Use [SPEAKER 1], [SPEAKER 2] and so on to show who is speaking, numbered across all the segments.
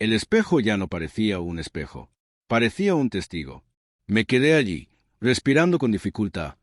[SPEAKER 1] El espejo ya no parecía un espejo. Parecía un testigo. Me quedé allí, respirando con dificultad,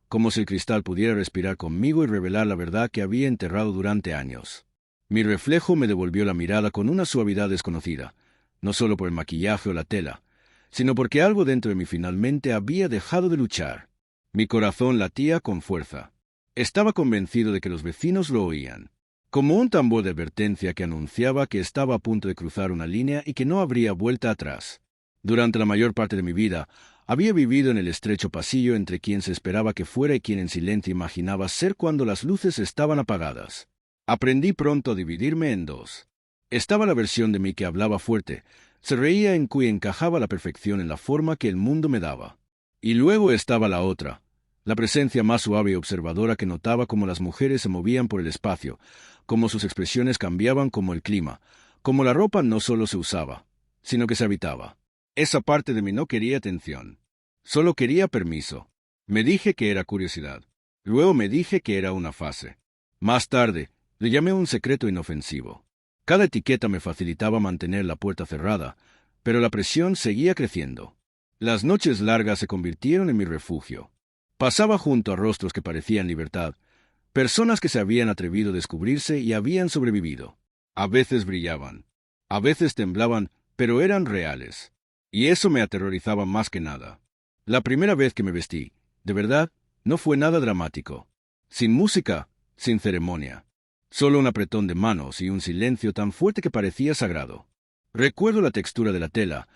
[SPEAKER 1] como si el cristal pudiera respirar conmigo y revelar la verdad que había enterrado durante años. Mi reflejo me devolvió la mirada con una suavidad desconocida, no solo por el maquillaje o la tela, sino porque algo dentro de mí finalmente había dejado de luchar. Mi corazón latía con fuerza. Estaba convencido de que los vecinos lo oían, como un tambor de advertencia que anunciaba que estaba a punto de cruzar una línea y que no habría vuelta atrás. Durante la mayor parte de mi vida, había vivido en el estrecho pasillo entre quien se esperaba que fuera y quien en silencio imaginaba ser cuando las luces estaban apagadas. Aprendí pronto a dividirme en dos. Estaba la versión de mí que hablaba fuerte, se reía en cuya encajaba la perfección en la forma que el mundo me daba. Y luego estaba la otra, la presencia más suave y observadora que notaba cómo las mujeres se movían por el espacio, cómo sus expresiones cambiaban como el clima, cómo la ropa no solo se usaba, sino que se habitaba. Esa parte de mí no quería atención. Solo quería permiso. Me dije que era curiosidad. Luego me dije que era una fase. Más tarde, le llamé un secreto inofensivo. Cada etiqueta me facilitaba mantener la puerta cerrada, pero la presión seguía creciendo. Las noches largas se convirtieron en mi refugio. Pasaba junto a rostros que parecían libertad, personas que se habían atrevido a descubrirse y habían sobrevivido. A veces brillaban, a veces temblaban, pero eran reales. Y eso me aterrorizaba más que nada. La primera vez que me vestí, de verdad, no fue nada dramático. Sin música, sin ceremonia. Solo un apretón de manos y un silencio tan fuerte que parecía sagrado. Recuerdo la textura de la tela,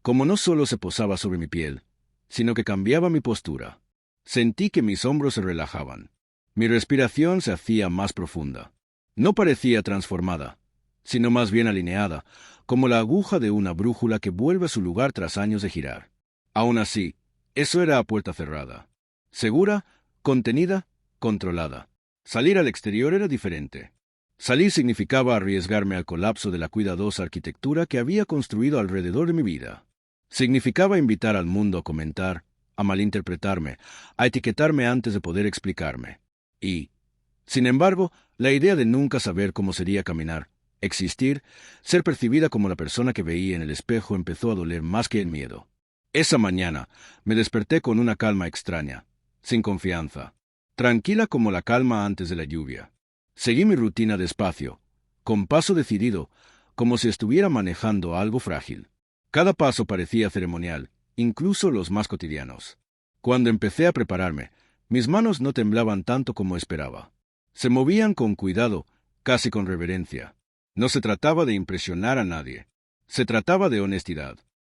[SPEAKER 1] como no solo se posaba sobre mi piel, sino que cambiaba mi postura. Sentí que mis hombros se relajaban. Mi respiración se hacía más profunda. No parecía transformada, sino más bien alineada, como la aguja de una brújula que vuelve a su lugar tras años de girar. Aún así, eso era a puerta cerrada. Segura, contenida, controlada. Salir al exterior era diferente. Salir significaba arriesgarme al colapso de la cuidadosa arquitectura que había construido alrededor de mi vida. Significaba invitar al mundo a comentar, a malinterpretarme, a etiquetarme antes de poder explicarme. Y, sin embargo, la idea de nunca saber cómo sería caminar, existir, ser percibida como la persona que veía en el espejo empezó a doler más que el miedo. Esa mañana me desperté con una calma extraña, sin confianza, tranquila como la calma antes de la lluvia. Seguí mi rutina despacio, con paso decidido, como si estuviera manejando algo frágil. Cada paso parecía ceremonial, incluso los más cotidianos. Cuando empecé a prepararme, mis manos no temblaban tanto como esperaba. Se movían con cuidado, casi con reverencia. No se trataba de impresionar a nadie. Se trataba de honestidad.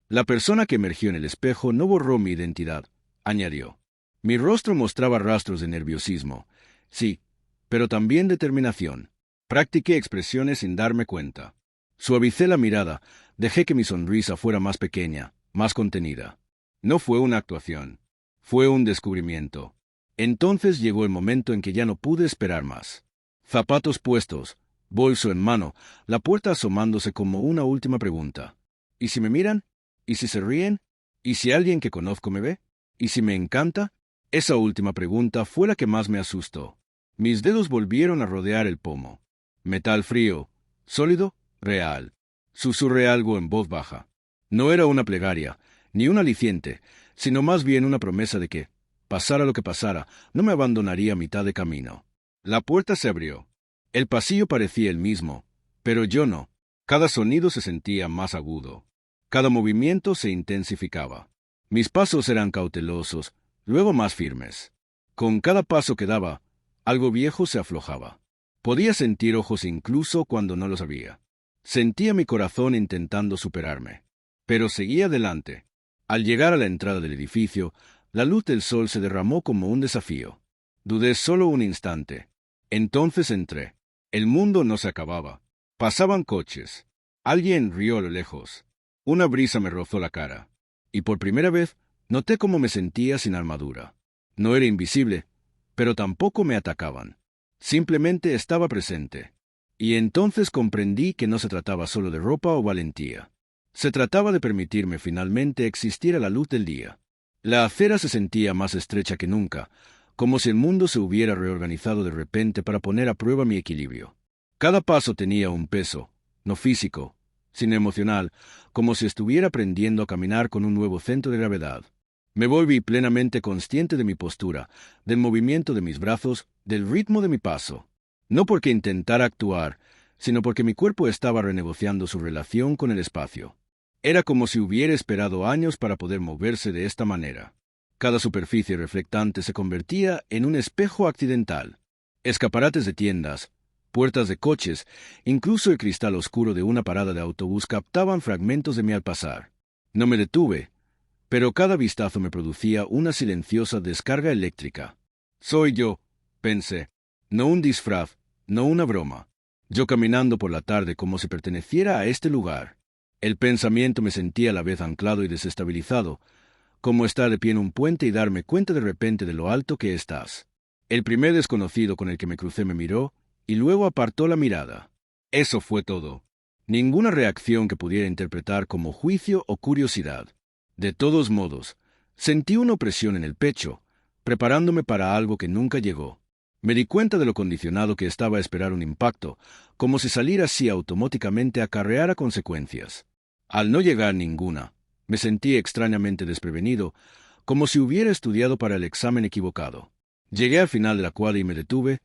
[SPEAKER 1] La persona que emergió en el espejo no borró mi identidad, añadió. Mi rostro mostraba rastros de nerviosismo, sí, pero también determinación. Practiqué expresiones sin darme cuenta. Suavicé la mirada, dejé que mi sonrisa fuera más pequeña, más contenida. No fue una actuación. Fue un descubrimiento. Entonces llegó el momento en que ya no pude esperar más. Zapatos puestos, bolso en mano, la puerta asomándose como una última pregunta. ¿Y si me miran? ¿Y si se ríen? ¿Y si alguien que conozco me ve? ¿Y si me encanta? Esa última pregunta fue la que más me asustó. Mis dedos volvieron a rodear el pomo. Metal frío, sólido, real. Susurré algo en voz baja. No era una plegaria, ni un aliciente, sino más bien una promesa de que, pasara lo que pasara, no me abandonaría a mitad de camino. La puerta se abrió. El pasillo parecía el mismo, pero yo no. Cada sonido se sentía más agudo. Cada movimiento se intensificaba. Mis pasos eran cautelosos, luego más firmes. Con cada paso que daba, algo viejo se aflojaba. Podía sentir ojos incluso cuando no los había. Sentía mi corazón intentando superarme. Pero seguía adelante. Al llegar a la entrada del edificio, la luz del sol se derramó como un desafío. Dudé solo un instante. Entonces entré. El mundo no se acababa. Pasaban coches. Alguien rió a lo lejos. Una brisa me rozó la cara. Y por primera vez, noté cómo me sentía sin armadura. No era invisible, pero tampoco me atacaban. Simplemente estaba presente. Y entonces comprendí que no se trataba solo de ropa o valentía. Se trataba de permitirme finalmente existir a la luz del día. La acera se sentía más estrecha que nunca, como si el mundo se hubiera reorganizado de repente para poner a prueba mi equilibrio. Cada paso tenía un peso, no físico, sin emocional, como si estuviera aprendiendo a caminar con un nuevo centro de gravedad. Me volví plenamente consciente de mi postura, del movimiento de mis brazos, del ritmo de mi paso. No porque intentara actuar, sino porque mi cuerpo estaba renegociando su relación con el espacio. Era como si hubiera esperado años para poder moverse de esta manera. Cada superficie reflectante se convertía en un espejo accidental. Escaparates de tiendas, puertas de coches, incluso el cristal oscuro de una parada de autobús captaban fragmentos de mí al pasar. No me detuve, pero cada vistazo me producía una silenciosa descarga eléctrica. Soy yo, pensé, no un disfraz, no una broma. Yo caminando por la tarde como si perteneciera a este lugar. El pensamiento me sentía a la vez anclado y desestabilizado, como estar de pie en un puente y darme cuenta de repente de lo alto que estás. El primer desconocido con el que me crucé me miró, y luego apartó la mirada. Eso fue todo. Ninguna reacción que pudiera interpretar como juicio o curiosidad. De todos modos, sentí una opresión en el pecho, preparándome para algo que nunca llegó. Me di cuenta de lo condicionado que estaba a esperar un impacto, como si salir así automáticamente acarreara consecuencias. Al no llegar ninguna, me sentí extrañamente desprevenido, como si hubiera estudiado para el examen equivocado. Llegué al final de la cuadra y me detuve,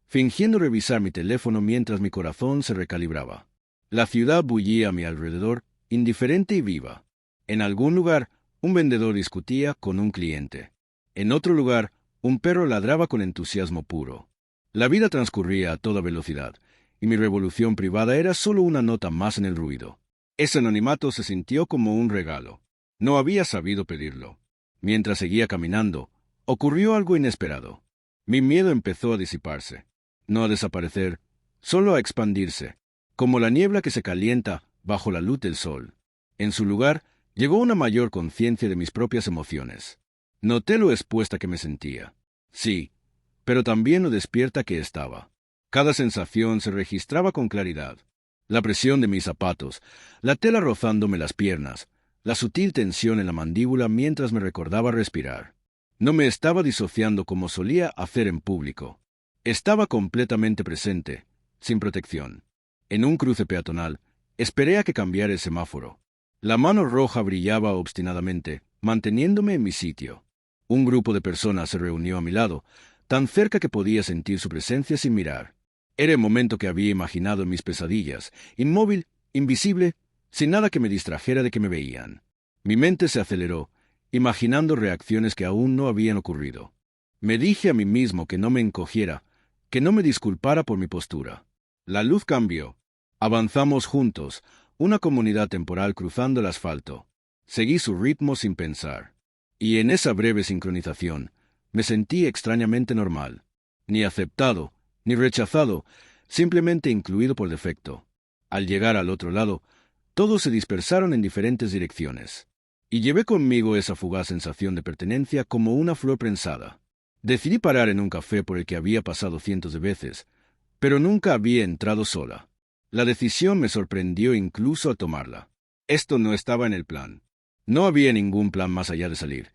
[SPEAKER 1] fingiendo revisar mi teléfono mientras mi corazón se recalibraba. La ciudad bullía a mi alrededor, indiferente y viva. En algún lugar, un vendedor discutía con un cliente. En otro lugar, un perro ladraba con entusiasmo puro. La vida transcurría a toda velocidad, y mi revolución privada era solo una nota más en el ruido. Ese anonimato se sintió como un regalo. No había sabido pedirlo. Mientras seguía caminando, ocurrió algo inesperado. Mi miedo empezó a disiparse. No a desaparecer, solo a expandirse, como la niebla que se calienta bajo la luz del sol. En su lugar, llegó una mayor conciencia de mis propias emociones. Noté lo expuesta que me sentía. Sí, pero también lo despierta que estaba. Cada sensación se registraba con claridad. La presión de mis zapatos, la tela rozándome las piernas, la sutil tensión en la mandíbula mientras me recordaba respirar. No me estaba disociando como solía hacer en público. Estaba completamente presente, sin protección. En un cruce peatonal, esperé a que cambiara el semáforo. La mano roja brillaba obstinadamente, manteniéndome en mi sitio. Un grupo de personas se reunió a mi lado, tan cerca que podía sentir su presencia sin mirar. Era el momento que había imaginado en mis pesadillas, inmóvil, invisible, sin nada que me distrajera de que me veían. Mi mente se aceleró, imaginando reacciones que aún no habían ocurrido. Me dije a mí mismo que no me encogiera, que no me disculpara por mi postura. La luz cambió. Avanzamos juntos, una comunidad temporal cruzando el asfalto. Seguí su ritmo sin pensar. Y en esa breve sincronización, me sentí extrañamente normal. Ni aceptado, ni rechazado, simplemente incluido por defecto. Al llegar al otro lado, todos se dispersaron en diferentes direcciones. Y llevé conmigo esa fugaz sensación de pertenencia como una flor prensada. Decidí parar en un café por el que había pasado cientos de veces, pero nunca había entrado sola. La decisión me sorprendió incluso al tomarla. Esto no estaba en el plan. No había ningún plan más allá de salir,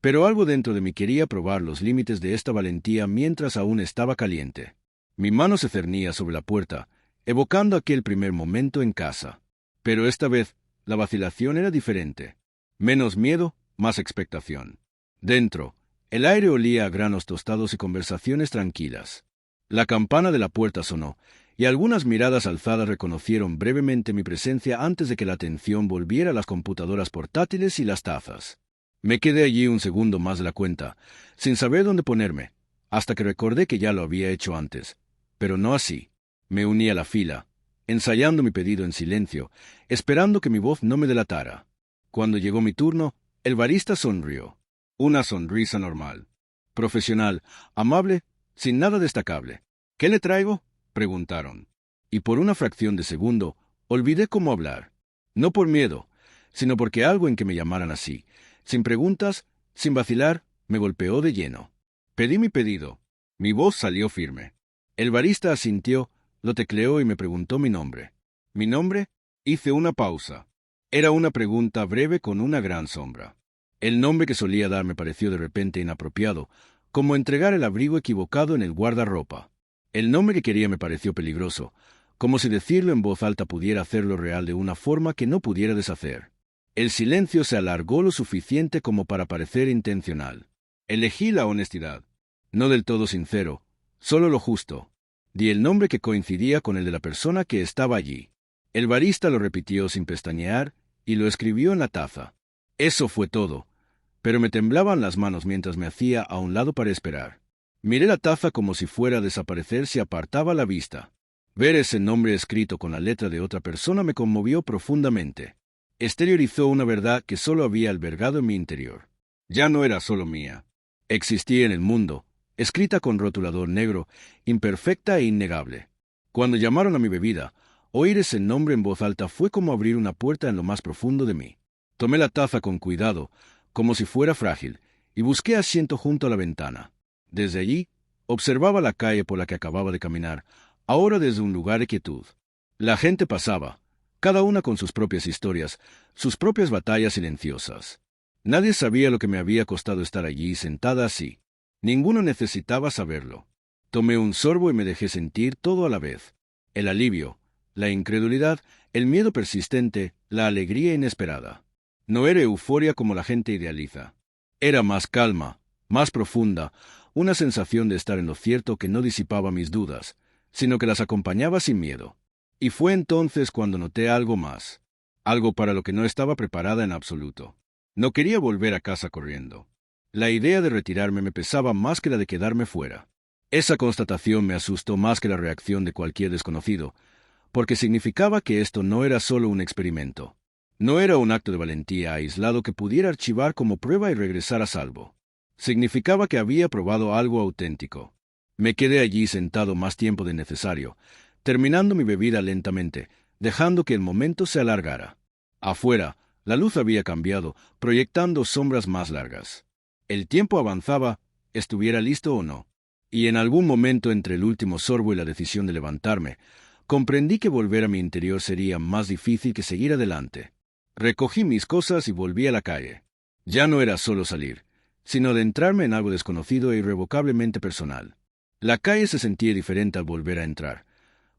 [SPEAKER 1] pero algo dentro de mí quería probar los límites de esta valentía mientras aún estaba caliente. Mi mano se cernía sobre la puerta, evocando aquel primer momento en casa. Pero esta vez, la vacilación era diferente. Menos miedo, más expectación. Dentro, el aire olía a granos tostados y conversaciones tranquilas. La campana de la puerta sonó, y algunas miradas alzadas reconocieron brevemente mi presencia antes de que la atención volviera a las computadoras portátiles y las tazas. Me quedé allí un segundo más de la cuenta, sin saber dónde ponerme, hasta que recordé que ya lo había hecho antes. Pero no así. Me uní a la fila, ensayando mi pedido en silencio, esperando que mi voz no me delatara. Cuando llegó mi turno, el barista sonrió. Una sonrisa normal. Profesional, amable, sin nada destacable. ¿Qué le traigo?, preguntaron. Y por una fracción de segundo, olvidé cómo hablar. No por miedo, sino porque algo en que me llamaran así, sin preguntas, sin vacilar, me golpeó de lleno. Pedí mi pedido. Mi voz salió firme. El barista asintió, lo tecleó y me preguntó mi nombre. ¿Mi nombre? Hice una pausa. Era una pregunta breve con una gran sombra. El nombre que solía dar me pareció de repente inapropiado, como entregar el abrigo equivocado en el guardarropa. El nombre que quería me pareció peligroso, como si decirlo en voz alta pudiera hacerlo real de una forma que no pudiera deshacer. El silencio se alargó lo suficiente como para parecer intencional. Elegí la honestidad. No del todo sincero, solo lo justo. Di el nombre que coincidía con el de la persona que estaba allí. El barista lo repitió sin pestañear y lo escribió en la taza. Eso fue todo, pero me temblaban las manos mientras me hacía a un lado para esperar. Miré la taza como si fuera a desaparecer si apartaba la vista. Ver ese nombre escrito con la letra de otra persona me conmovió profundamente. Exteriorizó una verdad que solo había albergado en mi interior. Ya no era solo mía. Existía en el mundo, escrita con rotulador negro, imperfecta e innegable. Cuando llamaron a mi bebida, oír ese nombre en voz alta fue como abrir una puerta en lo más profundo de mí. Tomé la taza con cuidado, como si fuera frágil, y busqué asiento junto a la ventana. Desde allí, observaba la calle por la que acababa de caminar, ahora desde un lugar de quietud. La gente pasaba, cada una con sus propias historias, sus propias batallas silenciosas. Nadie sabía lo que me había costado estar allí sentada así. Ninguno necesitaba saberlo. Tomé un sorbo y me dejé sentir todo a la vez. El alivio, la incredulidad, el miedo persistente, la alegría inesperada. No era euforia como la gente idealiza. Era más calma, más profunda, una sensación de estar en lo cierto que no disipaba mis dudas, sino que las acompañaba sin miedo. Y fue entonces cuando noté algo más, algo para lo que no estaba preparada en absoluto. No quería volver a casa corriendo. La idea de retirarme me pesaba más que la de quedarme fuera. Esa constatación me asustó más que la reacción de cualquier desconocido, porque significaba que esto no era solo un experimento. No era un acto de valentía aislado que pudiera archivar como prueba y regresar a salvo. Significaba que había probado algo auténtico. Me quedé allí sentado más tiempo de necesario, terminando mi bebida lentamente, dejando que el momento se alargara. Afuera, la luz había cambiado, proyectando sombras más largas. El tiempo avanzaba, estuviera listo o no. Y en algún momento entre el último sorbo y la decisión de levantarme, comprendí que volver a mi interior sería más difícil que seguir adelante. Recogí mis cosas y volví a la calle. Ya no era solo salir, sino adentrarme en algo desconocido e irrevocablemente personal. La calle se sentía diferente al volver a entrar,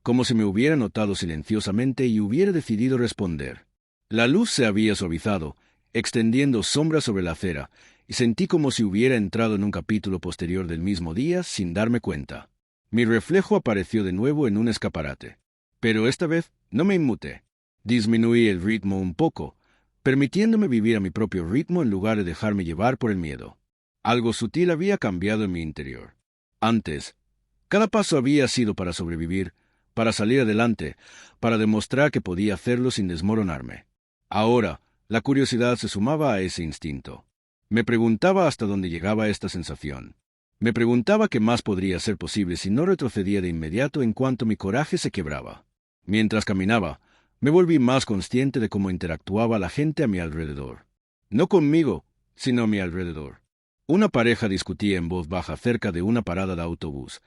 [SPEAKER 1] como si me hubiera notado silenciosamente y hubiera decidido responder. La luz se había suavizado, extendiendo sombras sobre la acera, y sentí como si hubiera entrado en un capítulo posterior del mismo día sin darme cuenta. Mi reflejo apareció de nuevo en un escaparate. Pero esta vez no me inmuté. Disminuí el ritmo un poco, permitiéndome vivir a mi propio ritmo en lugar de dejarme llevar por el miedo. Algo sutil había cambiado en mi interior. Antes, cada paso había sido para sobrevivir, para salir adelante, para demostrar que podía hacerlo sin desmoronarme. Ahora, la curiosidad se sumaba a ese instinto. Me preguntaba hasta dónde llegaba esta sensación. Me preguntaba qué más podría ser posible si no retrocedía de inmediato en cuanto mi coraje se quebraba. Mientras caminaba, me volví más consciente de cómo interactuaba la gente a mi alrededor. No conmigo, sino a mi alrededor. Una pareja discutía en voz baja cerca de una parada de autobús.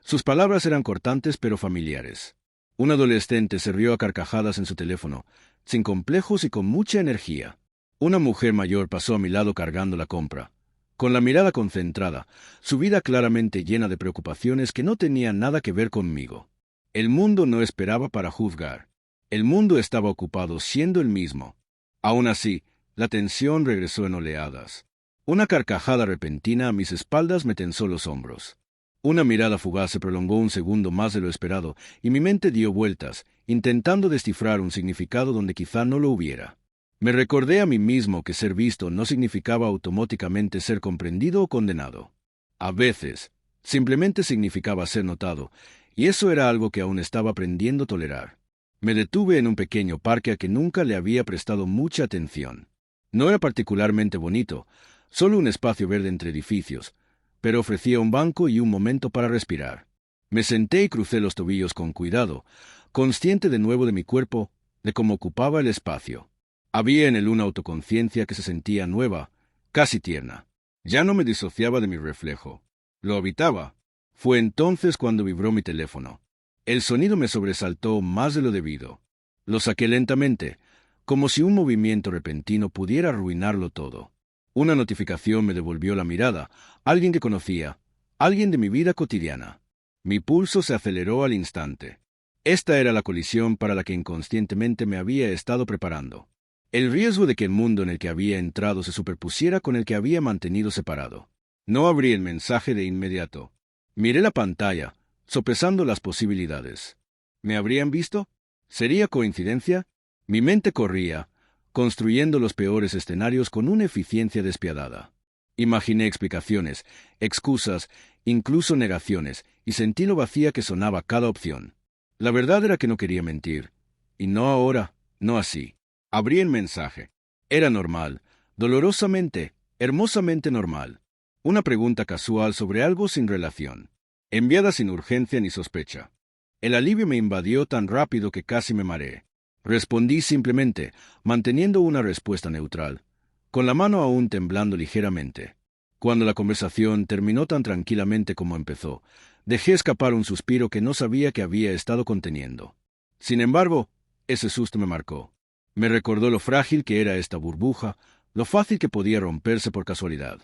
[SPEAKER 1] Sus palabras eran cortantes pero familiares. Un adolescente se rió a carcajadas en su teléfono, sin complejos y con mucha energía. Una mujer mayor pasó a mi lado cargando la compra, con la mirada concentrada, su vida claramente llena de preocupaciones que no tenían nada que ver conmigo. El mundo no esperaba para juzgar. El mundo estaba ocupado siendo el mismo. Aún así, la tensión regresó en oleadas. Una carcajada repentina a mis espaldas me tensó los hombros. Una mirada fugaz se prolongó un segundo más de lo esperado, y mi mente dio vueltas, intentando descifrar un significado donde quizá no lo hubiera. Me recordé a mí mismo que ser visto no significaba automáticamente ser comprendido o condenado. A veces, simplemente significaba ser notado, y eso era algo que aún estaba aprendiendo a tolerar. Me detuve en un pequeño parque a que nunca le había prestado mucha atención. No era particularmente bonito, solo un espacio verde entre edificios, pero ofrecía un banco y un momento para respirar. Me senté y crucé los tobillos con cuidado, consciente de nuevo de mi cuerpo, de cómo ocupaba el espacio. Había en él una autoconciencia que se sentía nueva, casi tierna. Ya no me disociaba de mi reflejo. Lo habitaba. Fue entonces cuando vibró mi teléfono. El sonido me sobresaltó más de lo debido. Lo saqué lentamente, como si un movimiento repentino pudiera arruinarlo todo. Una notificación me devolvió la mirada, alguien que conocía, alguien de mi vida cotidiana. Mi pulso se aceleró al instante. Esta era la colisión para la que inconscientemente me había estado preparando. El riesgo de que el mundo en el que había entrado se superpusiera con el que había mantenido separado. No abrí el mensaje de inmediato. Miré la pantalla, sopesando las posibilidades. ¿Me habrían visto? ¿Sería coincidencia? Mi mente corría, construyendo los peores escenarios con una eficiencia despiadada. Imaginé explicaciones, excusas, incluso negaciones, y sentí lo vacía que sonaba cada opción. La verdad era que no quería mentir. Y no ahora, no así. Abrí el mensaje. Era normal, dolorosamente, hermosamente normal. Una pregunta casual sobre algo sin relación, enviada sin urgencia ni sospecha. El alivio me invadió tan rápido que casi me mareé. Respondí simplemente, manteniendo una respuesta neutral, con la mano aún temblando ligeramente. Cuando la conversación terminó tan tranquilamente como empezó, dejé escapar un suspiro que no sabía que había estado conteniendo. Sin embargo, ese susto me marcó. Me recordó lo frágil que era esta burbuja, lo fácil que podía romperse por casualidad.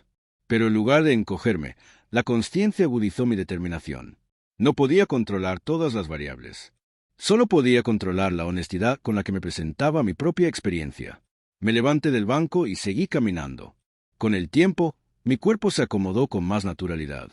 [SPEAKER 1] Pero en lugar de encogerme, la consciencia agudizó mi determinación. No podía controlar todas las variables. Solo podía controlar la honestidad con la que me presentaba mi propia experiencia. Me levanté del banco y seguí caminando. Con el tiempo, mi cuerpo se acomodó con más naturalidad.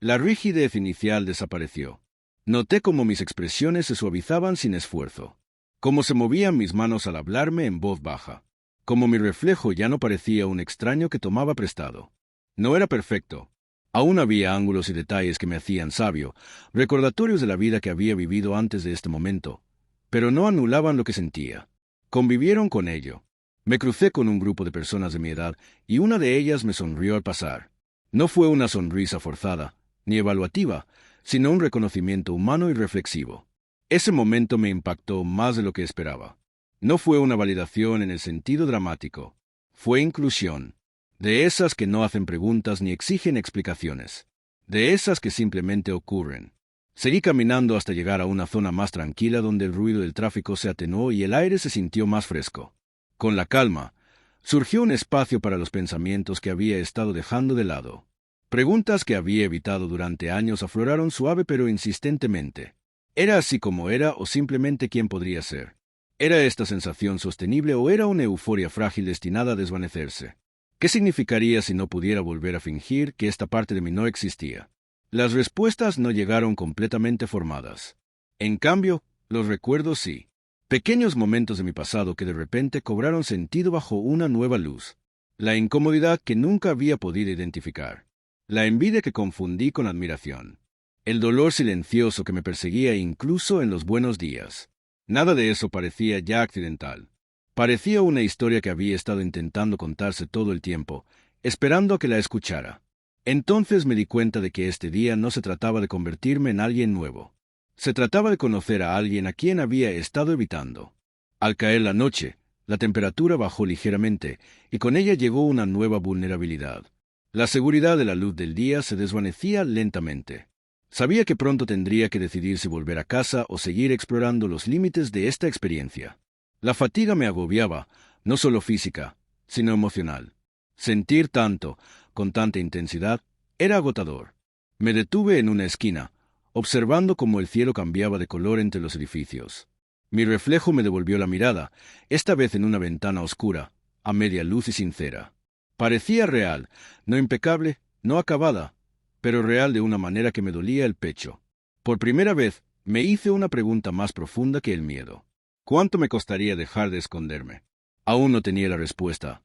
[SPEAKER 1] La rigidez inicial desapareció. Noté cómo mis expresiones se suavizaban sin esfuerzo, cómo se movían mis manos al hablarme en voz baja, cómo mi reflejo ya no parecía un extraño que tomaba prestado. No era perfecto. Aún había ángulos y detalles que me hacían sabio, recordatorios de la vida que había vivido antes de este momento, pero no anulaban lo que sentía. Convivieron con ello. Me crucé con un grupo de personas de mi edad y una de ellas me sonrió al pasar. No fue una sonrisa forzada, ni evaluativa, sino un reconocimiento humano y reflexivo. Ese momento me impactó más de lo que esperaba. No fue una validación en el sentido dramático. Fue inclusión. De esas que no hacen preguntas ni exigen explicaciones. De esas que simplemente ocurren. Seguí caminando hasta llegar a una zona más tranquila donde el ruido del tráfico se atenuó y el aire se sintió más fresco. Con la calma, surgió un espacio para los pensamientos que había estado dejando de lado. Preguntas que había evitado durante años afloraron suave pero insistentemente. ¿Era así como era o simplemente quién podría ser? ¿Era esta sensación sostenible o era una euforia frágil destinada a desvanecerse? ¿Qué significaría si no pudiera volver a fingir que esta parte de mí no existía? Las respuestas no llegaron completamente formadas. En cambio, los recuerdos sí. Pequeños momentos de mi pasado que de repente cobraron sentido bajo una nueva luz. La incomodidad que nunca había podido identificar. La envidia que confundí con admiración. El dolor silencioso que me perseguía incluso en los buenos días. Nada de eso parecía ya accidental. Parecía una historia que había estado intentando contarse todo el tiempo, esperando a que la escuchara. Entonces me di cuenta de que este día no se trataba de convertirme en alguien nuevo. Se trataba de conocer a alguien a quien había estado evitando. Al caer la noche, la temperatura bajó ligeramente, y con ella llegó una nueva vulnerabilidad. La seguridad de la luz del día se desvanecía lentamente. Sabía que pronto tendría que decidir si volver a casa o seguir explorando los límites de esta experiencia. La fatiga me agobiaba, no solo física, sino emocional. Sentir tanto, con tanta intensidad, era agotador. Me detuve en una esquina, observando cómo el cielo cambiaba de color entre los edificios. Mi reflejo me devolvió la mirada, esta vez en una ventana oscura, a media luz y sincera. Parecía real, no impecable, no acabada, pero real de una manera que me dolía el pecho. Por primera vez, me hice una pregunta más profunda que el miedo. ¿Cuánto me costaría dejar de esconderme? Aún no tenía la respuesta,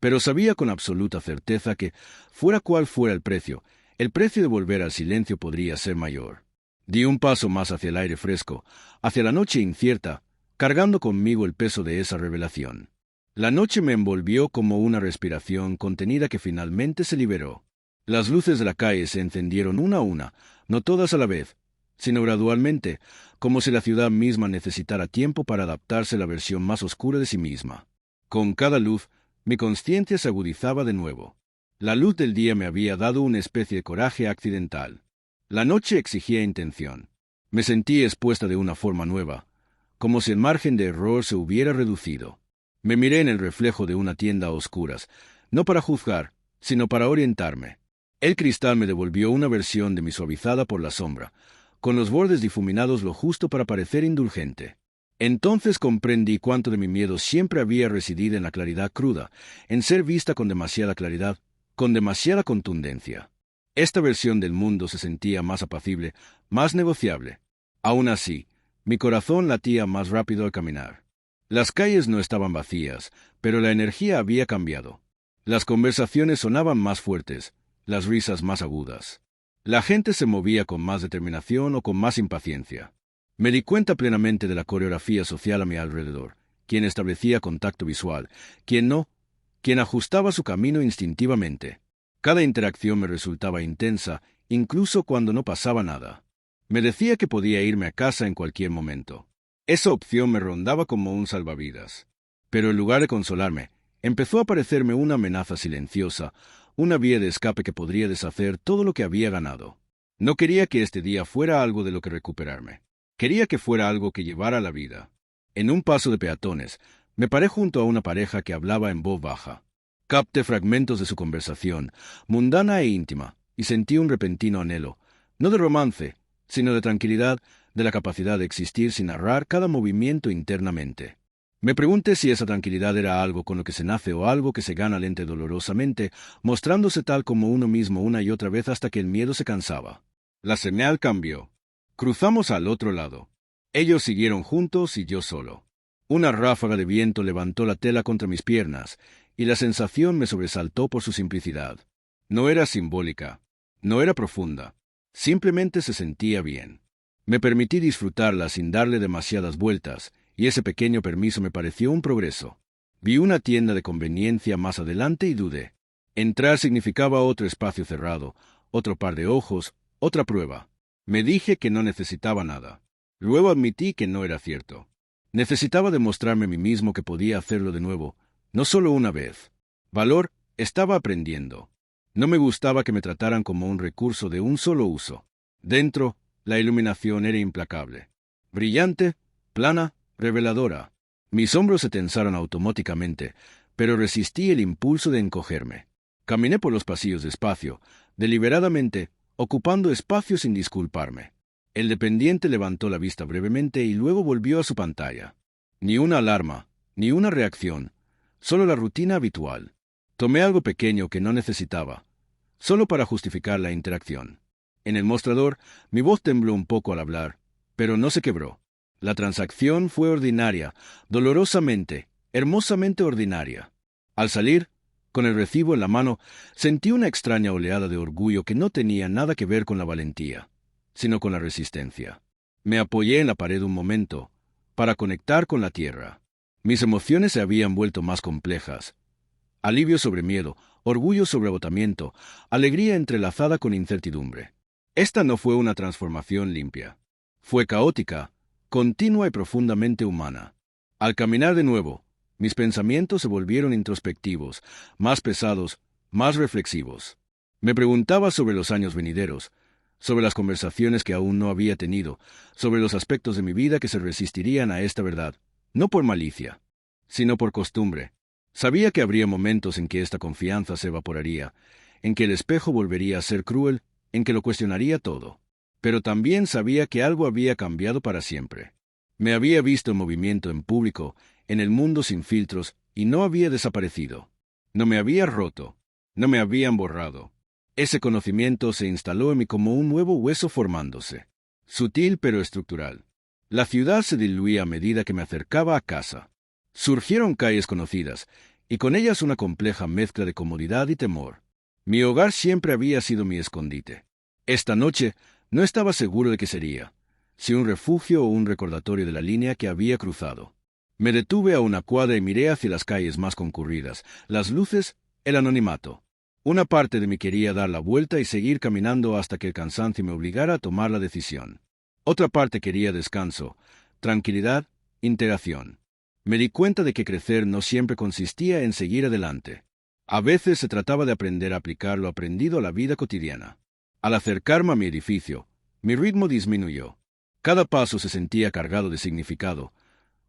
[SPEAKER 1] pero sabía con absoluta certeza que, fuera cual fuera el precio de volver al silencio podría ser mayor. Di un paso más hacia el aire fresco, hacia la noche incierta, cargando conmigo el peso de esa revelación. La noche me envolvió como una respiración contenida que finalmente se liberó. Las luces de la calle se encendieron una a una, no todas a la vez, sino gradualmente, como si la ciudad misma necesitara tiempo para adaptarse a la versión más oscura de sí misma. Con cada luz, mi consciencia se agudizaba de nuevo. La luz del día me había dado una especie de coraje accidental. La noche exigía intención. Me sentí expuesta de una forma nueva, como si el margen de error se hubiera reducido. Me miré en el reflejo de una tienda a oscuras, no para juzgar, sino para orientarme. El cristal me devolvió una versión de mí suavizada por la sombra, con los bordes difuminados lo justo para parecer indulgente. Entonces comprendí cuánto de mi miedo siempre había residido en la claridad cruda, en ser vista con demasiada claridad, con demasiada contundencia. Esta versión del mundo se sentía más apacible, más negociable. Aún así, mi corazón latía más rápido al caminar. Las calles no estaban vacías, pero la energía había cambiado. Las conversaciones sonaban más fuertes, las risas más agudas. La gente se movía con más determinación o con más impaciencia. Me di cuenta plenamente de la coreografía social a mi alrededor, quien establecía contacto visual, quien no, quien ajustaba su camino instintivamente. Cada interacción me resultaba intensa, incluso cuando no pasaba nada. Me decía que podía irme a casa en cualquier momento. Esa opción me rondaba como un salvavidas. Pero en lugar de consolarme, empezó a parecerme una amenaza silenciosa, una vía de escape que podría deshacer todo lo que había ganado. No quería que este día fuera algo de lo que recuperarme. Quería que fuera algo que llevara a la vida. En un paso de peatones, me paré junto a una pareja que hablaba en voz baja. Capté fragmentos de su conversación, mundana e íntima, y sentí un repentino anhelo, no de romance, sino de tranquilidad, de la capacidad de existir sin narrar cada movimiento internamente. Me pregunté si esa tranquilidad era algo con lo que se nace o algo que se gana lenta y dolorosamente, mostrándose tal como uno mismo una y otra vez hasta que el miedo se cansaba. La señal cambió. Cruzamos al otro lado. Ellos siguieron juntos y yo solo. Una ráfaga de viento levantó la tela contra mis piernas, y la sensación me sobresaltó por su simplicidad. No era simbólica, no era profunda, simplemente se sentía bien. Me permití disfrutarla sin darle demasiadas vueltas, y ese pequeño permiso me pareció un progreso. Vi una tienda de conveniencia más adelante y dudé. Entrar significaba otro espacio cerrado, otro par de ojos, otra prueba. Me dije que no necesitaba nada. Luego admití que no era cierto. Necesitaba demostrarme a mí mismo que podía hacerlo de nuevo, no solo una vez. Valor, estaba aprendiendo. No me gustaba que me trataran como un recurso de un solo uso. Dentro, la iluminación era implacable. Brillante, plana, reveladora. Mis hombros se tensaron automáticamente, pero resistí el impulso de encogerme. Caminé por los pasillos despacio, deliberadamente, ocupando espacio sin disculparme. El dependiente levantó la vista brevemente y luego volvió a su pantalla. Ni una alarma, ni una reacción, solo la rutina habitual. Tomé algo pequeño que no necesitaba, solo para justificar la interacción. En el mostrador, mi voz tembló un poco al hablar, pero no se quebró. La transacción fue ordinaria, dolorosamente, hermosamente ordinaria. Al salir, con el recibo en la mano, sentí una extraña oleada de orgullo que no tenía nada que ver con la valentía, sino con la resistencia. Me apoyé en la pared un momento, para conectar con la tierra. Mis emociones se habían vuelto más complejas. Alivio sobre miedo, orgullo sobre agotamiento, alegría entrelazada con incertidumbre. Esta no fue una transformación limpia. Fue caótica, continua y profundamente humana. Al caminar de nuevo, mis pensamientos se volvieron introspectivos, más pesados, más reflexivos. Me preguntaba sobre los años venideros, sobre las conversaciones que aún no había tenido, sobre los aspectos de mi vida que se resistirían a esta verdad, no por malicia, sino por costumbre. Sabía que habría momentos en que esta confianza se evaporaría, en que el espejo volvería a ser cruel, en que lo cuestionaría todo. Pero también sabía que algo había cambiado para siempre. Me había visto en movimiento en público, en el mundo sin filtros, y no había desaparecido. No me había roto, no me habían borrado. Ese conocimiento se instaló en mí como un nuevo hueso formándose, sutil pero estructural. La ciudad se diluía a medida que me acercaba a casa. Surgieron calles conocidas, y con ellas una compleja mezcla de comodidad y temor. Mi hogar siempre había sido mi escondite. Esta noche no estaba seguro de qué sería, si un refugio o un recordatorio de la línea que había cruzado. Me detuve a una cuadra y miré hacia las calles más concurridas, las luces, el anonimato. Una parte de mí quería dar la vuelta y seguir caminando hasta que el cansancio me obligara a tomar la decisión. Otra parte quería descanso, tranquilidad, integración. Me di cuenta de que crecer no siempre consistía en seguir adelante. A veces se trataba de aprender a aplicar lo aprendido a la vida cotidiana. Al acercarme a mi edificio, mi ritmo disminuyó. Cada paso se sentía cargado de significado,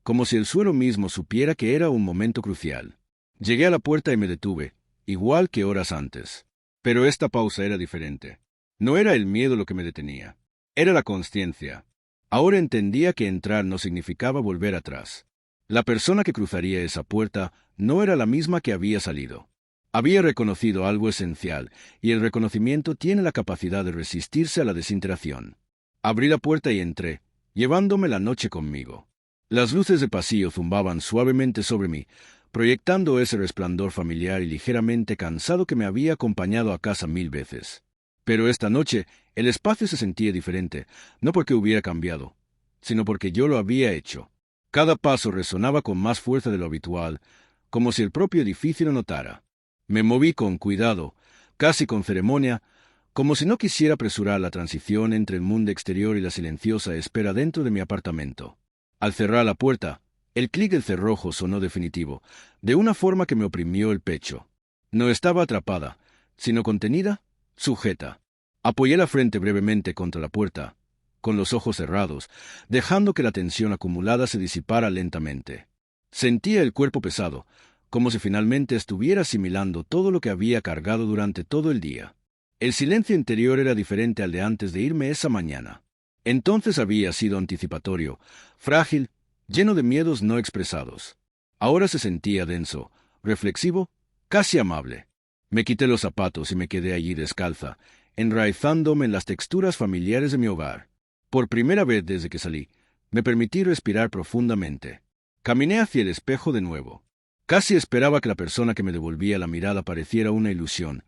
[SPEAKER 1] como si el suelo mismo supiera que era un momento crucial. Llegué a la puerta y me detuve, igual que horas antes. Pero esta pausa era diferente. No era el miedo lo que me detenía. Era la consciencia. Ahora entendía que entrar no significaba volver atrás. La persona que cruzaría esa puerta no era la misma que había salido. Había reconocido algo esencial, y el reconocimiento tiene la capacidad de resistirse a la desintegración. Abrí la puerta y entré, llevándome la noche conmigo. Las luces de pasillo zumbaban suavemente sobre mí, proyectando ese resplandor familiar y ligeramente cansado que me había acompañado a casa 1000 veces. Pero esta noche el espacio se sentía diferente, no porque hubiera cambiado, sino porque yo lo había hecho. Cada paso resonaba con más fuerza de lo habitual, como si el propio edificio lo notara. Me moví con cuidado, casi con ceremonia, como si no quisiera apresurar la transición entre el mundo exterior y la silenciosa espera dentro de mi apartamento. Al cerrar la puerta, el clic del cerrojo sonó definitivo, de una forma que me oprimió el pecho. No estaba atrapada, sino contenida, sujeta. Apoyé la frente brevemente contra la puerta, con los ojos cerrados, dejando que la tensión acumulada se disipara lentamente. Sentía el cuerpo pesado, como si finalmente estuviera asimilando todo lo que había cargado durante todo el día. El silencio interior era diferente al de antes de irme esa mañana. Entonces había sido anticipatorio, frágil, lleno de miedos no expresados. Ahora se sentía denso, reflexivo, casi amable. Me quité los zapatos y me quedé allí descalza, enraizándome en las texturas familiares de mi hogar. Por primera vez desde que salí, me permití respirar profundamente. Caminé hacia el espejo de nuevo. Casi esperaba que la persona que me devolvía la mirada pareciera una ilusión,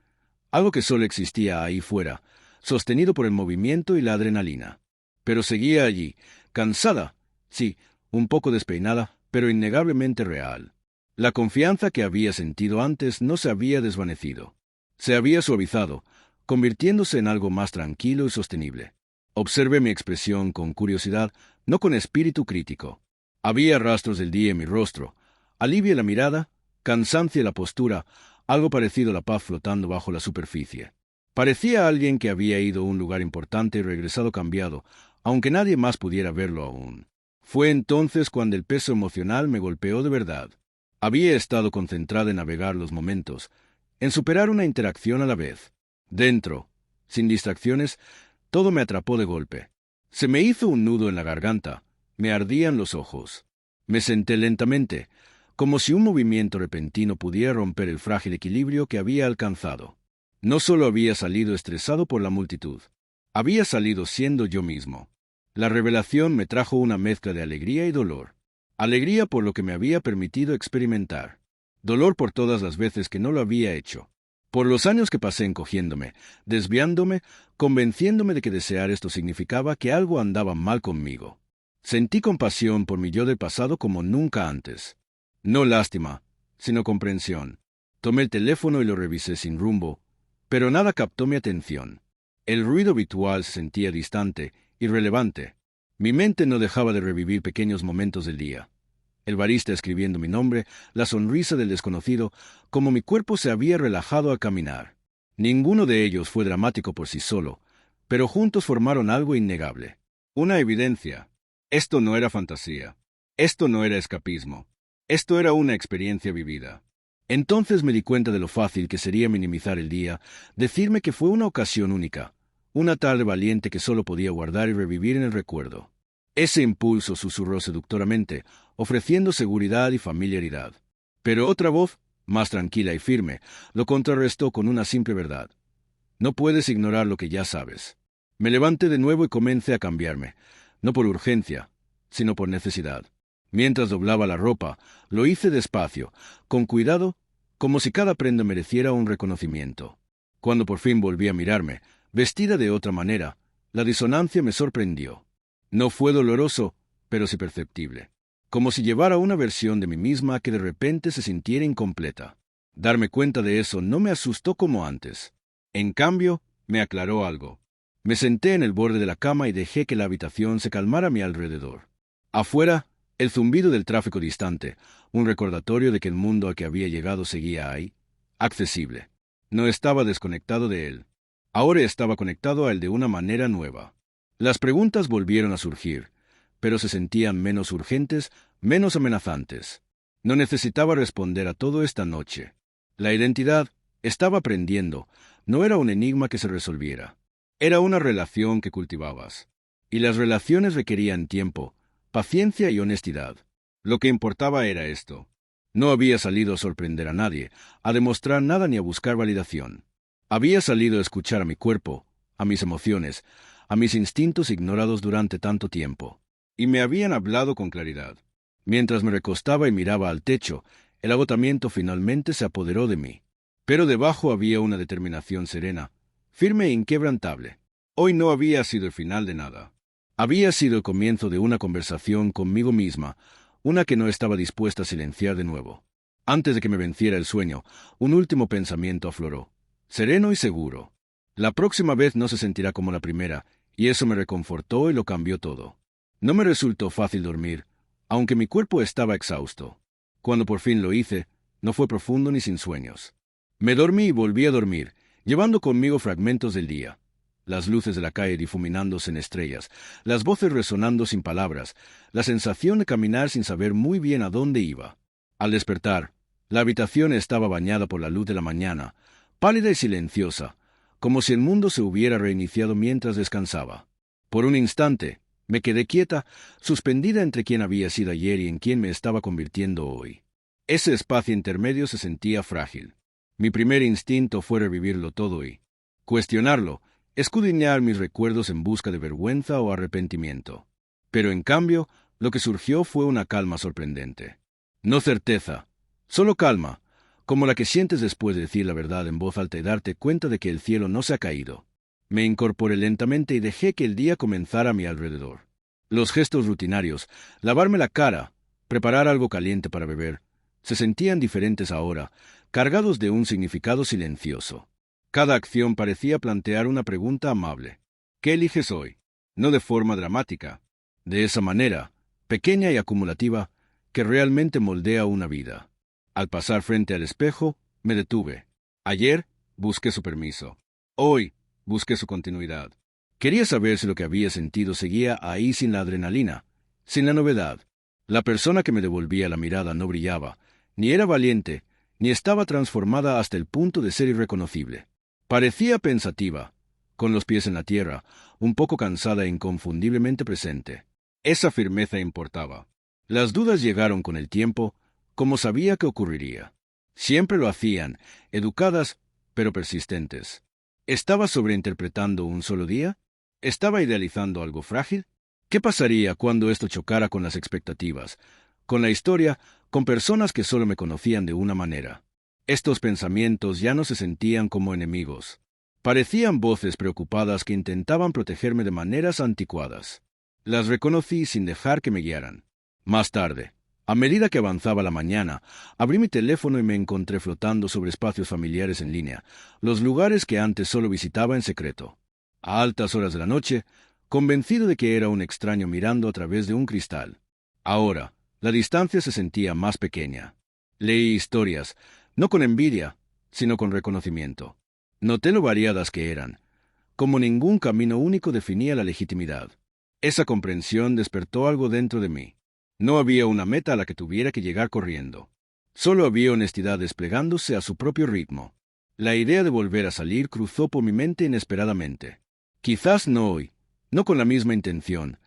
[SPEAKER 1] algo que solo existía ahí fuera, sostenido por el movimiento y la adrenalina. Pero seguía allí, cansada, sí, un poco despeinada, pero innegablemente real. La confianza que había sentido antes no se había desvanecido. Se había suavizado, convirtiéndose en algo más tranquilo y sostenible. Observé mi expresión con curiosidad, no con espíritu crítico. Había rastros del día en mi rostro, alivio en la mirada, cansancio en la postura, algo parecido a la paz flotando bajo la superficie. Parecía alguien que había ido a un lugar importante y regresado cambiado, aunque nadie más pudiera verlo aún. Fue entonces cuando el peso emocional me golpeó de verdad. Había estado concentrada en navegar los momentos, en superar una interacción a la vez. Dentro, sin distracciones, todo me atrapó de golpe. Se me hizo un nudo en la garganta, me ardían los ojos. Me senté lentamente, como si un movimiento repentino pudiera romper el frágil equilibrio que había alcanzado. No solo había salido estresado por la multitud, había salido siendo yo mismo. La revelación me trajo una mezcla de alegría y dolor. Alegría por lo que me había permitido experimentar. Dolor por todas las veces que no lo había hecho. Por los años que pasé encogiéndome, desviándome, convenciéndome de que desear esto significaba que algo andaba mal conmigo. Sentí compasión por mi yo del pasado como nunca antes. No lástima, sino comprensión. Tomé el teléfono y lo revisé sin rumbo, pero nada captó mi atención. El ruido habitual se sentía distante, irrelevante. Mi mente no dejaba de revivir pequeños momentos del día. El barista escribiendo mi nombre, la sonrisa del desconocido, como mi cuerpo se había relajado al caminar. Ninguno de ellos fue dramático por sí solo, pero juntos formaron algo innegable. Una evidencia. Esto no era fantasía. Esto no era escapismo. Esto era una experiencia vivida. Entonces me di cuenta de lo fácil que sería minimizar el día, decirme que fue una ocasión única, una tarde valiente que solo podía guardar y revivir en el recuerdo. Ese impulso susurró seductoramente, ofreciendo seguridad y familiaridad. Pero otra voz, más tranquila y firme, lo contrarrestó con una simple verdad. No puedes ignorar lo que ya sabes. Me levanté de nuevo y comencé a cambiarme, no por urgencia, sino por necesidad. Mientras doblaba la ropa, lo hice despacio, con cuidado, como si cada prenda mereciera un reconocimiento. Cuando por fin volví a mirarme, vestida de otra manera, la disonancia me sorprendió. No fue doloroso, pero sí perceptible. Como si llevara una versión de mí misma que de repente se sintiera incompleta. Darme cuenta de eso no me asustó como antes. En cambio, me aclaró algo. Me senté en el borde de la cama y dejé que la habitación se calmara a mi alrededor. Afuera, el zumbido del tráfico distante, un recordatorio de que el mundo al que había llegado seguía ahí, accesible. No estaba desconectado de él. Ahora estaba conectado a él de una manera nueva. Las preguntas volvieron a surgir, pero se sentían menos urgentes, menos amenazantes. No necesitaba responder a todo esta noche. La identidad estaba aprendiendo, no era un enigma que se resolviera. Era una relación que cultivabas. y las relaciones requerían tiempo, paciencia y honestidad. Lo que importaba era esto. No había salido a sorprender a nadie, a demostrar nada ni a buscar validación. Había salido a escuchar a mi cuerpo, a mis emociones, a mis instintos ignorados durante tanto tiempo. Y me habían hablado con claridad. Mientras me recostaba y miraba al techo, el agotamiento finalmente se apoderó de mí. Pero debajo había una determinación serena, firme e inquebrantable. Hoy no había sido el final de nada. Había sido el comienzo de una conversación conmigo misma, una que no estaba dispuesta a silenciar de nuevo. Antes de que me venciera el sueño, un último pensamiento afloró, sereno y seguro. La próxima vez no se sentirá como la primera, y eso me reconfortó y lo cambió todo. No me resultó fácil dormir, aunque mi cuerpo estaba exhausto. Cuando por fin lo hice, no fue profundo ni sin sueños. Me dormí y volví a dormir, llevando conmigo fragmentos del día. Las luces de la calle difuminándose en estrellas, las voces resonando sin palabras, la sensación de caminar sin saber muy bien a dónde iba. Al despertar, la habitación estaba bañada por la luz de la mañana, pálida y silenciosa, como si el mundo se hubiera reiniciado mientras descansaba. Por un instante, me quedé quieta, suspendida entre quien había sido ayer y en quien me estaba convirtiendo hoy. Ese espacio intermedio se sentía frágil. Mi primer instinto fue revivirlo todo y cuestionarlo, escudriñar mis recuerdos en busca de vergüenza o arrepentimiento. Pero en cambio, lo que surgió fue una calma sorprendente. No certeza, solo calma, como la que sientes después de decir la verdad en voz alta y darte cuenta de que el cielo no se ha caído. Me incorporé lentamente y dejé que el día comenzara a mi alrededor. Los gestos rutinarios, lavarme la cara, preparar algo caliente para beber, se sentían diferentes ahora, cargados de un significado silencioso. Cada acción parecía plantear una pregunta amable. ¿Qué eliges hoy? No de forma dramática. De esa manera, pequeña y acumulativa, que realmente moldea una vida. Al pasar frente al espejo, me detuve. Ayer, busqué su permiso. Hoy, busqué su continuidad. Quería saber si lo que había sentido seguía ahí sin la adrenalina, sin la novedad. La persona que me devolvía la mirada no brillaba, ni era valiente, ni estaba transformada hasta el punto de ser irreconocible. Parecía pensativa, con los pies en la tierra, un poco cansada e inconfundiblemente presente. Esa firmeza importaba. Las dudas llegaron con el tiempo, como sabía que ocurriría. Siempre lo hacían, educadas, pero persistentes. ¿Estaba sobreinterpretando un solo día? ¿Estaba idealizando algo frágil? ¿Qué pasaría cuando esto chocara con las expectativas, con la historia, con personas que solo me conocían de una manera? Estos pensamientos ya no se sentían como enemigos. Parecían voces preocupadas que intentaban protegerme de maneras anticuadas. Las reconocí sin dejar que me guiaran. Más tarde, a medida que avanzaba la mañana, abrí mi teléfono y me encontré flotando sobre espacios familiares en línea, los lugares que antes solo visitaba en secreto. A altas horas de la noche, convencido de que era un extraño mirando a través de un cristal. Ahora, la distancia se sentía más pequeña. Leí historias, no con envidia, sino con reconocimiento. Noté lo variadas que eran, como ningún camino único definía la legitimidad. Esa comprensión despertó algo dentro de mí. No había una meta a la que tuviera que llegar corriendo. Solo había honestidad desplegándose a su propio ritmo. La idea de volver a salir cruzó por mi mente inesperadamente. Quizás no hoy, no con la misma intención,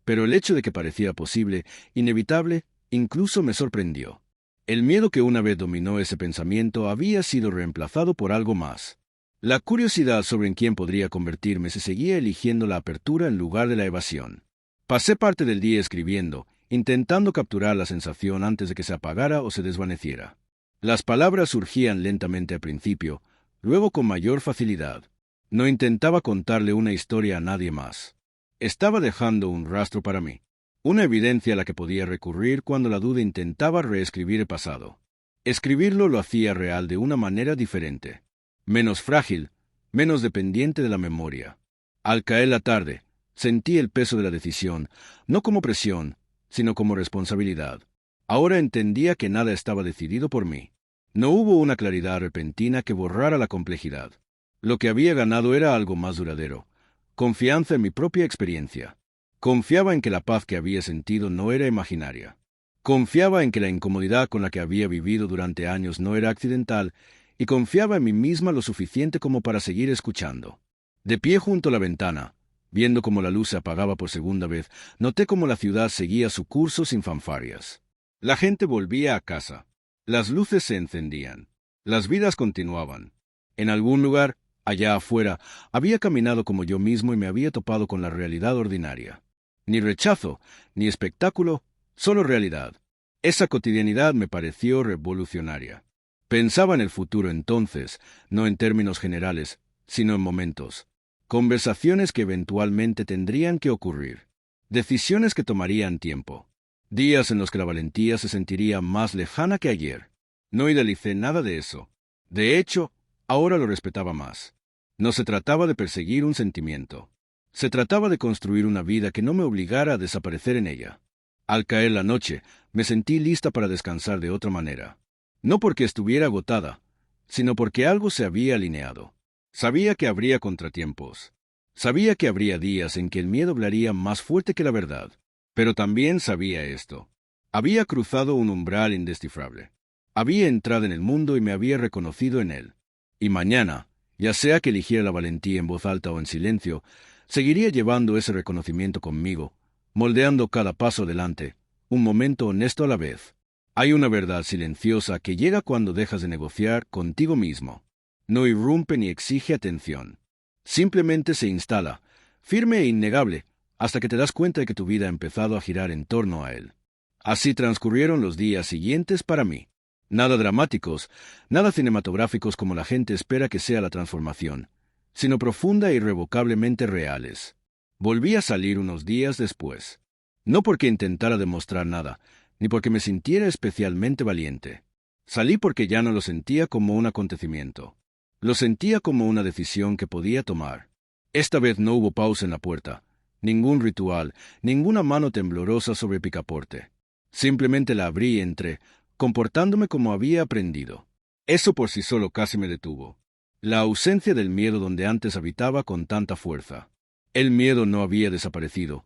[SPEAKER 1] pero el hecho de que parecía posible, inevitable, incluso me sorprendió. El miedo que una vez dominó ese pensamiento había sido reemplazado por algo más. La curiosidad sobre en quién podría convertirme se seguía eligiendo la apertura en lugar de la evasión. Pasé parte del día escribiendo, intentando capturar la sensación antes de que se apagara o se desvaneciera. Las palabras surgían lentamente al principio, luego con mayor facilidad. No intentaba contarle una historia a nadie más. Estaba dejando un rastro para mí, una evidencia a la que podía recurrir cuando la duda intentaba reescribir el pasado. Escribirlo lo hacía real de una manera diferente, menos frágil, menos dependiente de la memoria. Al caer la tarde, sentí el peso de la decisión, no como presión, sino como responsabilidad. Ahora entendía que nada estaba decidido por mí. No hubo una claridad repentina que borrara la complejidad. Lo que había ganado era algo más duradero, confianza en mi propia experiencia. Confiaba en que la paz que había sentido no era imaginaria. Confiaba en que la incomodidad con la que había vivido durante años no era accidental, y confiaba en mí misma lo suficiente como para seguir escuchando. De pie junto a la ventana, Viendo cómo la luz se apagaba por segunda vez, noté cómo la ciudad seguía su curso sin fanfarrias. La gente volvía a casa. Las luces se encendían. Las vidas continuaban. En algún lugar, allá afuera, había caminado como yo mismo y me había topado con la realidad ordinaria. Ni rechazo, ni espectáculo, solo realidad. Esa cotidianidad me pareció revolucionaria. Pensaba en el futuro entonces, no en términos generales, sino en momentos. Conversaciones que eventualmente tendrían que ocurrir. Decisiones que tomarían tiempo. Días en los que la valentía se sentiría más lejana que ayer. No idealicé nada de eso. De hecho, ahora lo respetaba más. No se trataba de perseguir un sentimiento. Se trataba de construir una vida que no me obligara a desaparecer en ella. Al caer la noche, me sentí lista para descansar de otra manera. No porque estuviera agotada, sino porque algo se había alineado. Sabía que habría contratiempos. Sabía que habría días en que el miedo hablaría más fuerte que la verdad. Pero también sabía esto. Había cruzado un umbral indescifrable. Había entrado en el mundo y me había reconocido en él. Y mañana, ya sea que eligiera la valentía en voz alta o en silencio, seguiría llevando ese reconocimiento conmigo, moldeando cada paso adelante, un momento honesto a la vez. Hay una verdad silenciosa que llega cuando dejas de negociar contigo mismo. No irrumpe ni exige atención. Simplemente se instala, firme e innegable, hasta que te das cuenta de que tu vida ha empezado a girar en torno a él. Así transcurrieron los días siguientes para mí. Nada dramáticos, nada cinematográficos como la gente espera que sea la transformación, sino profunda e irrevocablemente reales. Volví a salir unos días después. No porque intentara demostrar nada, ni porque me sintiera especialmente valiente. Salí porque ya no lo sentía como un acontecimiento. Lo sentía como una decisión que podía tomar. Esta vez no hubo pausa en la puerta, ningún ritual, ninguna mano temblorosa sobre el picaporte. Simplemente la abrí y entré, comportándome como había aprendido. Eso por sí solo casi me detuvo. La ausencia del miedo donde antes habitaba con tanta fuerza. El miedo no había desaparecido,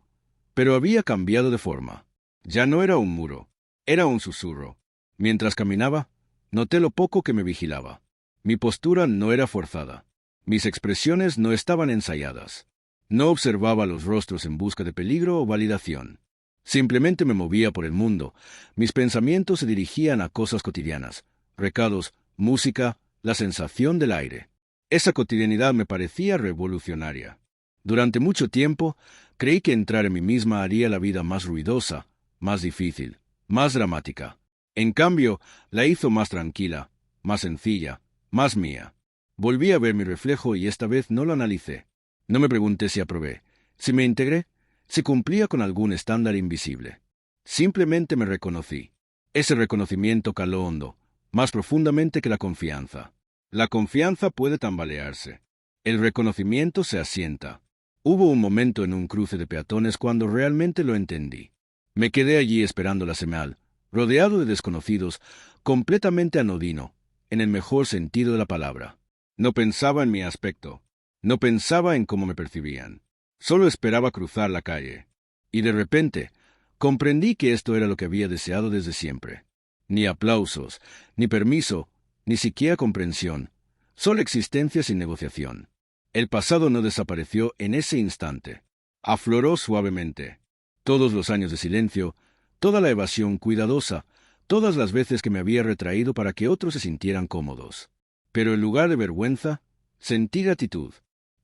[SPEAKER 1] pero había cambiado de forma. Ya no era un muro, era un susurro. Mientras caminaba, noté lo poco que me vigilaba. Mi postura no era forzada. Mis expresiones no estaban ensayadas. No observaba los rostros en busca de peligro o validación. Simplemente me movía por el mundo. Mis pensamientos se dirigían a cosas cotidianas, recados, música, la sensación del aire. Esa cotidianidad me parecía revolucionaria. Durante mucho tiempo, creí que entrar en mí misma haría la vida más ruidosa, más difícil, más dramática. En cambio, la hizo más tranquila, más sencilla, más mía. Volví a ver mi reflejo y esta vez no lo analicé. No me pregunté si aprobé, si me integré, si cumplía con algún estándar invisible. Simplemente me reconocí. Ese reconocimiento caló hondo, más profundamente que la confianza. La confianza puede tambalearse. El reconocimiento se asienta. Hubo un momento en un cruce de peatones cuando realmente lo entendí. Me quedé allí esperando la señal, rodeado de desconocidos, completamente anodino, en el mejor sentido de la palabra. No pensaba en mi aspecto. No pensaba en cómo me percibían. Solo esperaba cruzar la calle. Y de repente, comprendí que esto era lo que había deseado desde siempre. Ni aplausos, ni permiso, ni siquiera comprensión. Solo existencia sin negociación. El pasado no desapareció en ese instante. Afloró suavemente. Todos los años de silencio, toda la evasión cuidadosa, todas las veces que me había retraído para que otros se sintieran cómodos. Pero en lugar de vergüenza, sentí gratitud.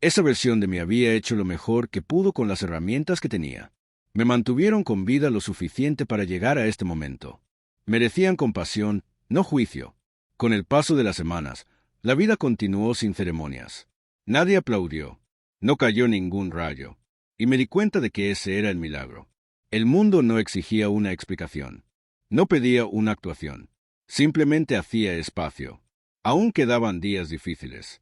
[SPEAKER 1] Esa versión de mí había hecho lo mejor que pudo con las herramientas que tenía. Me mantuvieron con vida lo suficiente para llegar a este momento. Merecían compasión, no juicio. Con el paso de las semanas, la vida continuó sin ceremonias. Nadie aplaudió. No cayó ningún rayo. Y me di cuenta de que ese era el milagro. El mundo no exigía una explicación. No pedía una actuación. Simplemente hacía espacio. Aún quedaban días difíciles.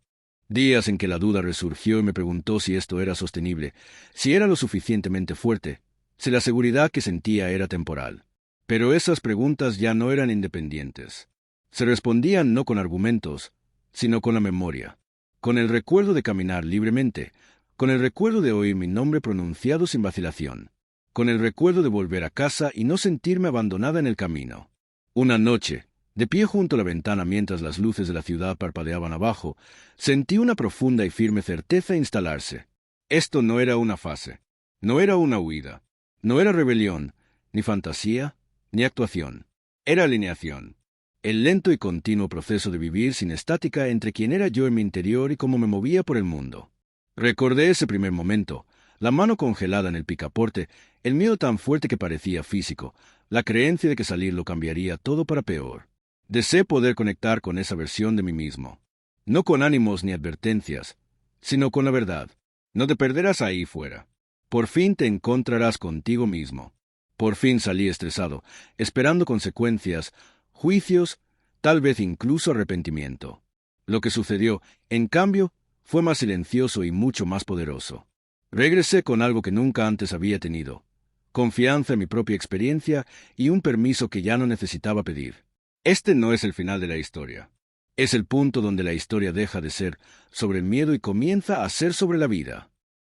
[SPEAKER 1] Días en que la duda resurgió y me preguntó si esto era sostenible, si era lo suficientemente fuerte, si la seguridad que sentía era temporal. Pero esas preguntas ya no eran independientes. Se respondían no con argumentos, sino con la memoria, con el recuerdo de caminar libremente, con el recuerdo de oír mi nombre pronunciado sin vacilación, con el recuerdo de volver a casa y no sentirme abandonada en el camino. Una noche, de pie junto a la ventana mientras las luces de la ciudad parpadeaban abajo, sentí una profunda y firme certeza instalarse. Esto no era una fase, no era una huida, no era rebelión, ni fantasía, ni actuación. Era alineación. El lento y continuo proceso de vivir sin estática entre quién era yo en mi interior y cómo me movía por el mundo. Recordé ese primer momento, la mano congelada en el picaporte, el miedo tan fuerte que parecía físico, la creencia de que salir lo cambiaría todo para peor. Deseé poder conectar con esa versión de mí mismo. No con ánimos ni advertencias, sino con la verdad. No te perderás ahí fuera. Por fin te encontrarás contigo mismo. Por fin salí estresado, esperando consecuencias, juicios, tal vez incluso arrepentimiento. Lo que sucedió, en cambio, fue más silencioso y mucho más poderoso. Regresé con algo que nunca antes había tenido: confianza en mi propia experiencia y un permiso que ya no necesitaba pedir. Este no es el final de la historia. Es el punto donde la historia deja de ser sobre el miedo y comienza a ser sobre la vida.